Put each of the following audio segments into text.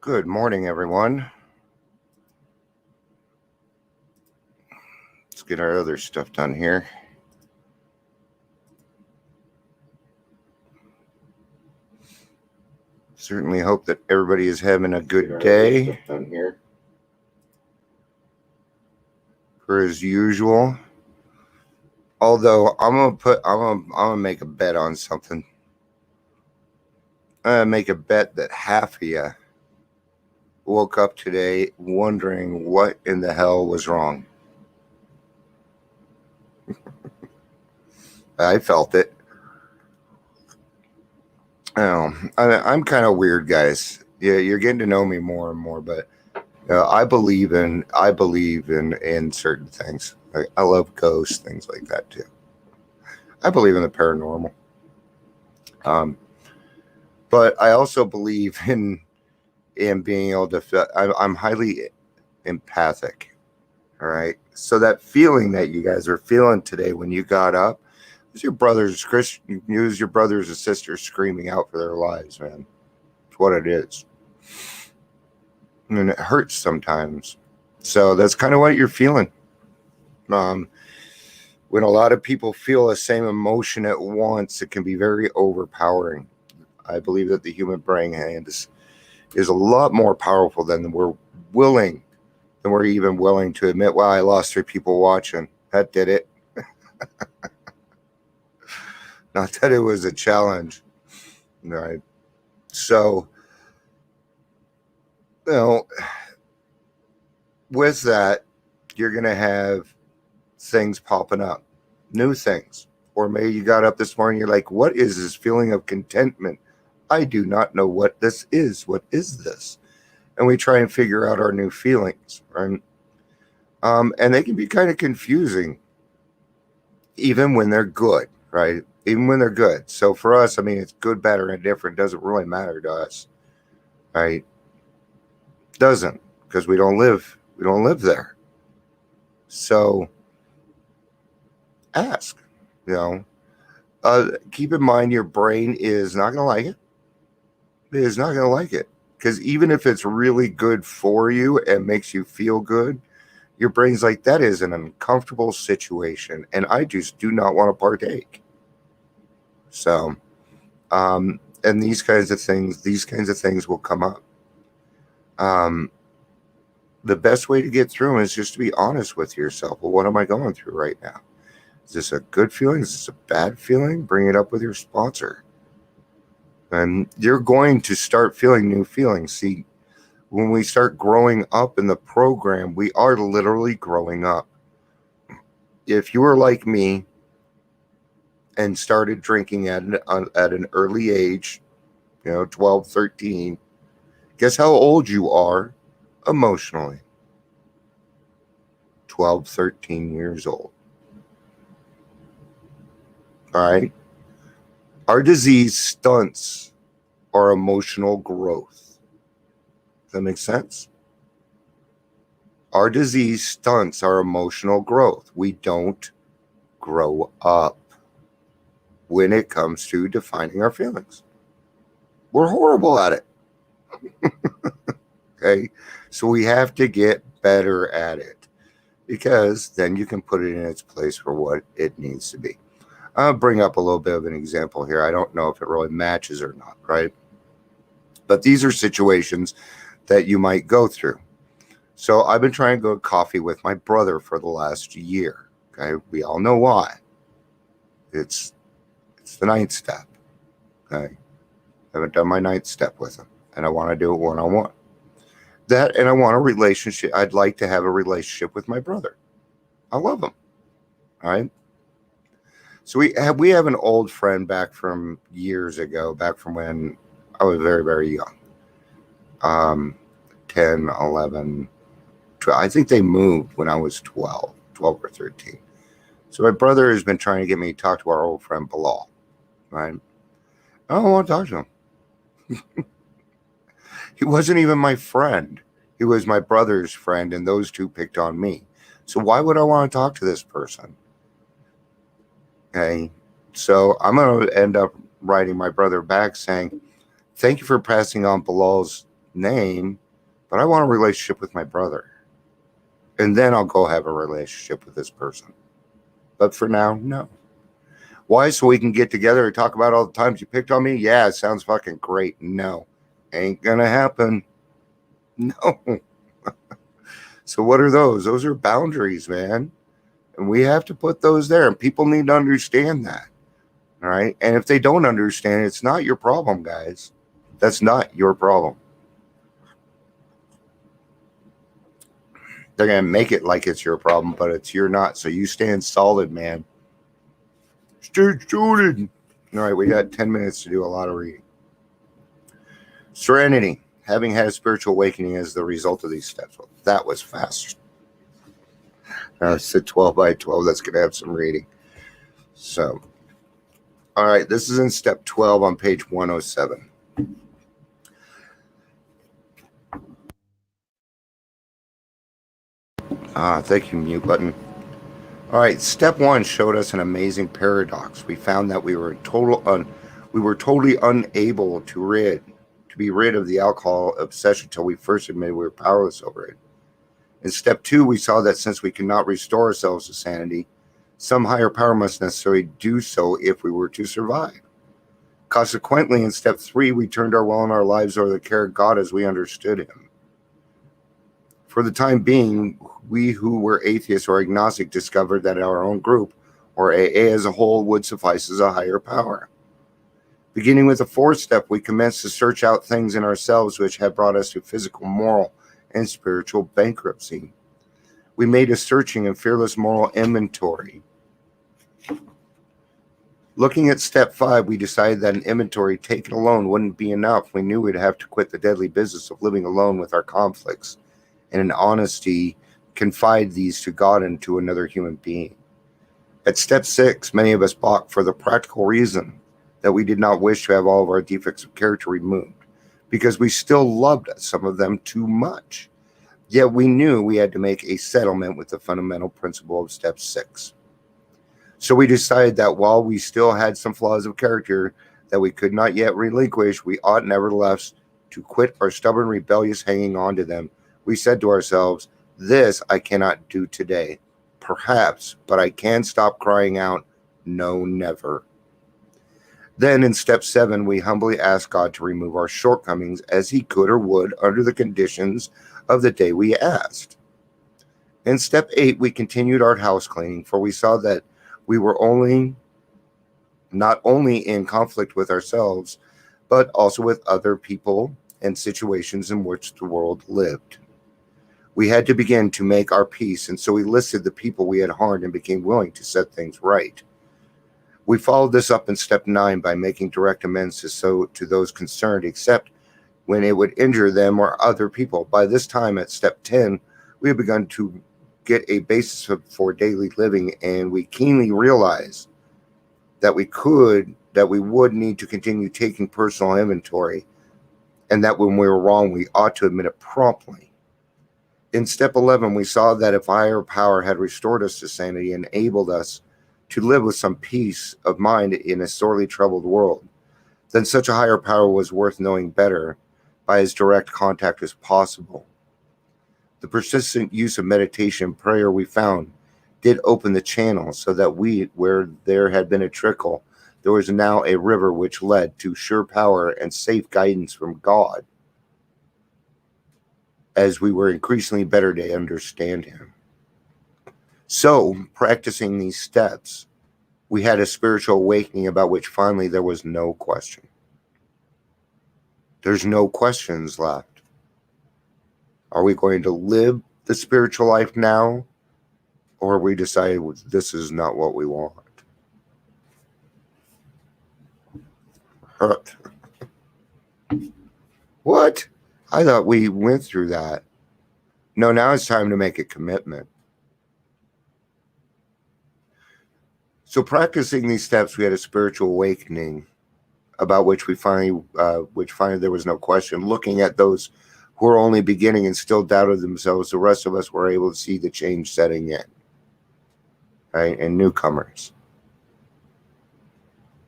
Good morning, everyone. Let's get our other stuff done here. Certainly hope that everybody is having a good day. Per as usual. Although I'm gonna make a bet on something. I'm gonna make a bet that half of you woke up today wondering what in the hell was wrong. I felt it. I'm kind of weird, guys. Yeah, you're getting to know me more and more, but I believe in certain things. I love ghosts, things like that too. I believe in the paranormal. But I also believe in being able to. I'm highly empathic. All right. So that feeling that you guys are feeling today when you got up, it was your brothers, your brothers and sisters screaming out for their lives, man. It's what it is. And it hurts sometimes. So that's kind of what you're feeling. When a lot of people feel the same emotion at once, it can be very overpowering. I believe that the human brain is a lot more powerful than we're even willing to admit. Wow, I lost 3 people watching. That did it. Not that it was a challenge. Right. So, with that, you're going to have things popping up, new things. Or maybe you got up this morning, you're like, what is this feeling of contentment? I do not know what this is. What is this? And we try and figure out our new feelings, right? And they can be kind of confusing, even when they're good, right? Even when they're good. So for us, I mean, it's good, bad, or indifferent. Doesn't really matter to us, right? Doesn't, because we don't live there. So ask, keep in mind your brain is not going to like it. It is not going to like it, because even if it's really good for you and makes you feel good, your brain's like, that is an uncomfortable situation, and I just do not want to partake. So, and these kinds of things will come up. The best way to get through them is just to be honest with yourself. Well, what am I going through right now? Is this a good feeling? Is this a bad feeling? Bring it up with your sponsor. And you're going to start feeling new feelings. See, when we start growing up in the program, we are literally growing up. If you were like me and started drinking at an early age, 12, 13, guess how old you are emotionally? 12, 13 years old. All right. Our disease stunts our emotional growth. Does that make sense? Our disease stunts our emotional growth. We don't grow up when it comes to defining our feelings. We're horrible at it. Okay? So we have to get better at it, because then you can put it in its place for what it needs to be. I'll bring up a little bit of an example here. I don't know if it really matches or not, right? But these are situations that you might go through. So I've been trying to go to coffee with my brother for the last year. Okay, we all know why. It's the 9th step. Okay, I haven't done my 9th step with him, and I want to do it one-on-one. That, and I want a relationship. I'd like to have a relationship with my brother. I love him. All right. So we have an old friend back from years ago, back from when I was very, very young. 10, 11, 12. I think they moved when I was 12 or 13. So my brother has been trying to get me to talk to our old friend Bilal, right? I don't want to talk to him. He wasn't even my friend. He was my brother's friend, and those two picked on me. So why would I want to talk to this person? Okay, so I'm going to end up writing my brother back saying, thank you for passing on Bilal's name, but I want a relationship with my brother. And then I'll go have a relationship with this person. But for now, no. Why? So we can get together and talk about all the times you picked on me? Yeah, it sounds fucking great. No, ain't gonna happen. No. So what are those? Those are boundaries, man. And we have to put those there. And people need to understand that. All right. And if they don't understand, it's not your problem, guys. That's not your problem. They're going to make it like it's your problem, but you're not. So you stand solid, man. Stay solid. All right. We got 10 minutes to do a lot of reading. Serenity. Having had a spiritual awakening as the result of these steps. Well, that was fast. It's a 12 by 12. That's going to have some reading. So, all right. This is in step 12 on page 107. Thank you, mute button. All right, step 1 showed us an amazing paradox. We found that we were totally unable to be rid of the alcohol obsession until we first admitted we were powerless over it. In step 2, we saw that since we cannot restore ourselves to sanity, some higher power must necessarily do so if we were to survive. Consequently, in step 3, we turned our will and our lives over to the care of God as we understood him. For the time being, we who were atheists or agnostic discovered that our own group, or AA as a whole, would suffice as a higher power. Beginning with the 4th step, we commenced to search out things in ourselves which had brought us to physical, moral, and spiritual bankruptcy. We made a searching and fearless moral inventory. Looking at step 5, we decided that an inventory taken alone wouldn't be enough. We knew we'd have to quit the deadly business of living alone with our conflicts, and in honesty, confide these to God and to another human being. At step 6, many of us balked for the practical reason that we did not wish to have all of our defects of character removed, because we still loved some of them too much. Yet we knew we had to make a settlement with the fundamental principle of step 6. So we decided that while we still had some flaws of character that we could not yet relinquish, we ought nevertheless to quit our stubborn, rebellious hanging on to them. We said to ourselves, this I cannot do today. Perhaps, but I can stop crying out, no, never. Then in step 7, we humbly asked God to remove our shortcomings as he could or would under the conditions of the day we asked. In step 8, we continued our house cleaning, for we saw that we were not only in conflict with ourselves, but also with other people and situations in which the world lived. We had to begin to make our peace, and so we listed the people we had harmed and became willing to set things right. We followed this up in step 9 by making direct amends to those concerned, except when it would injure them or other people. By this time, at step 10, we had begun to get a basis for daily living, and we keenly realized that we would need to continue taking personal inventory, and that when we were wrong, we ought to admit it promptly. In step 11, we saw that if higher power had restored us to sanity and enabled us to live with some peace of mind in a sorely troubled world, then such a higher power was worth knowing better by as direct contact as possible. The persistent use of meditation and prayer we found did open the channel so that where there had been a trickle, there was now a river which led to sure power and safe guidance from God, as we were increasingly better to understand him. So, practicing these steps, we had a spiritual awakening about which finally there was no question. There's no questions left. Are we going to live the spiritual life now, or we decided this is not what we want? Hurt. What? I thought we went through that. No, now it's time to make a commitment. So practicing these steps, we had a spiritual awakening about which finally there was no question. Looking at those who were only beginning and still doubted themselves, the rest of us were able to see the change setting in, right? And newcomers.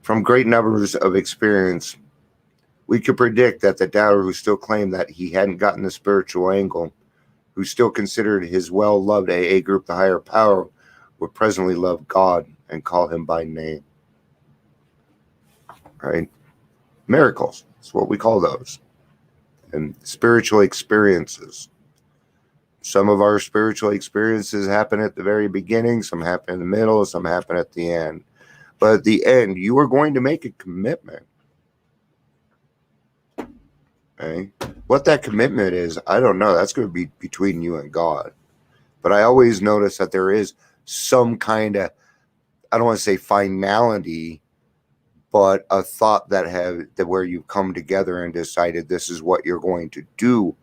From great numbers of experience, We could predict that the doubter who still claimed that he hadn't gotten the spiritual angle, who still considered his well-loved AA group the higher power, would presently love God and call him by name. Right? Miracles. That's what we call those. And spiritual experiences. Some of our spiritual experiences happen at the very beginning, some happen in the middle, some happen at the end. But at the end, you are going to make a commitment. Okay? What that commitment is, I don't know. That's going to be between you and God. But I always notice that there is some kind of, I don't want to say finality, but a thought that where you've come together and decided this is what you're going to do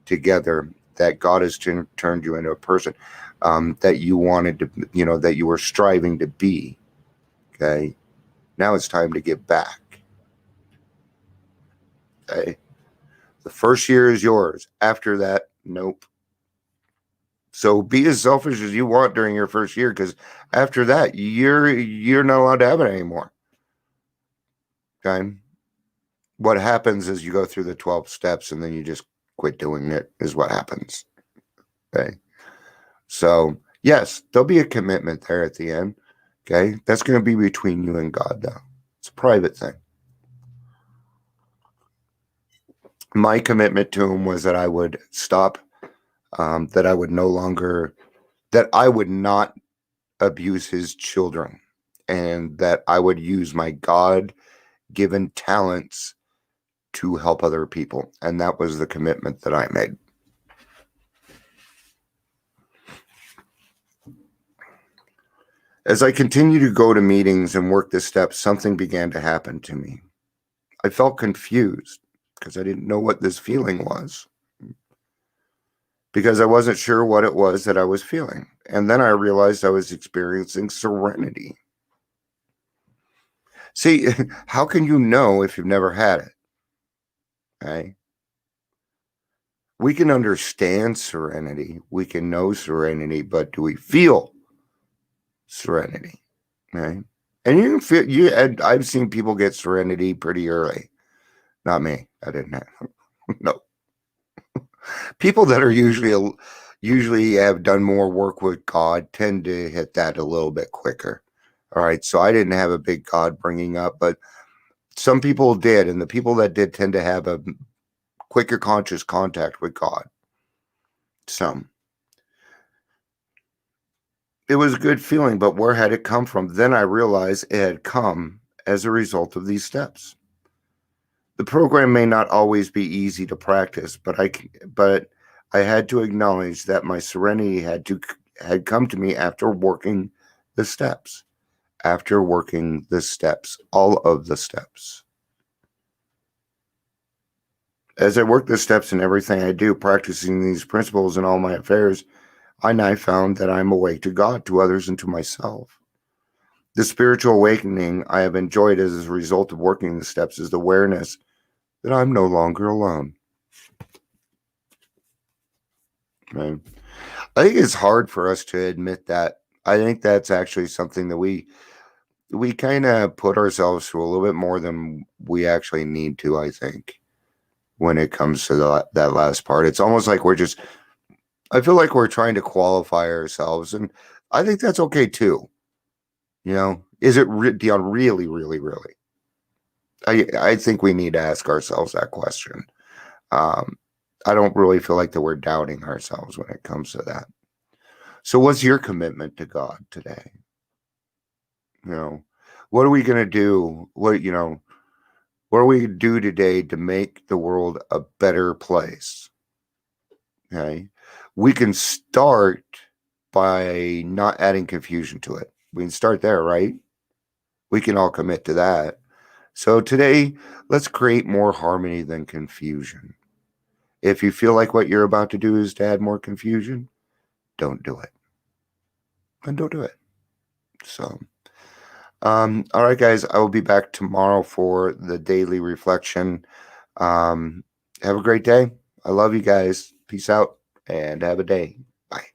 together, that God has turned you into a person that you wanted to, that you were striving to be. Okay. Now it's time to give back. Okay. The first year is yours. After that, nope. So be as selfish as you want during your first year, because after that, you're not allowed to have it anymore. Okay. What happens is you go through the 12 steps and then you just quit doing it, is what happens. Okay. So yes, there'll be a commitment there at the end. Okay. That's going to be between you and God, though. It's a private thing. My commitment to him was that I would stop, that I would not abuse his children, and that I would use my God-given talents to help other people. And that was the commitment that I made. As I continued to go to meetings and work the steps, something began to happen to me. I felt confused because I didn't know what this feeling was, because I wasn't sure what it was that I was feeling. And then I realized I was experiencing serenity. See, how can you know if you've never had it? Okay? We can understand serenity. We can know serenity, but do we feel serenity? Okay? And you can feel, I've seen people get serenity pretty early. Not me. I didn't have. No. People that are usually have done more work with God tend to hit that a little bit quicker. All right. So I didn't have a big God bringing up, but some people did. And the people that did tend to have a quicker conscious contact with God. Some. It was a good feeling, but where had it come from? Then I realized it had come as a result of these steps. The program may not always be easy to practice, but I had to acknowledge that my serenity had come to me after working the steps. After working the steps, all of the steps. As I work the steps in everything I do, practicing these principles in all my affairs, I now found that I am awake to God, to others, and to myself. The spiritual awakening I have enjoyed as a result of working the steps is the awareness that I'm no longer alone. Right? I think it's hard for us to admit that. I think that's actually something that we kind of put ourselves through a little bit more than we actually need to, I think, when it comes to that last part. It's almost like I feel like we're trying to qualify ourselves, and I think that's okay too. Is it Dion, really, really, really? I think we need to ask ourselves that question. I don't really feel like that we're doubting ourselves when it comes to that. So what's your commitment to God today? What are we going to do? What are we going to do today to make the world a better place? Okay. We can start by not adding confusion to it. We can start there, right? We can all commit to that. So today, let's create more harmony than confusion. If you feel like what you're about to do is to add more confusion, don't do it. And don't do it. So, all right, guys, I will be back tomorrow for the daily reflection. Have a great day. I love you guys. Peace out and have a day. Bye.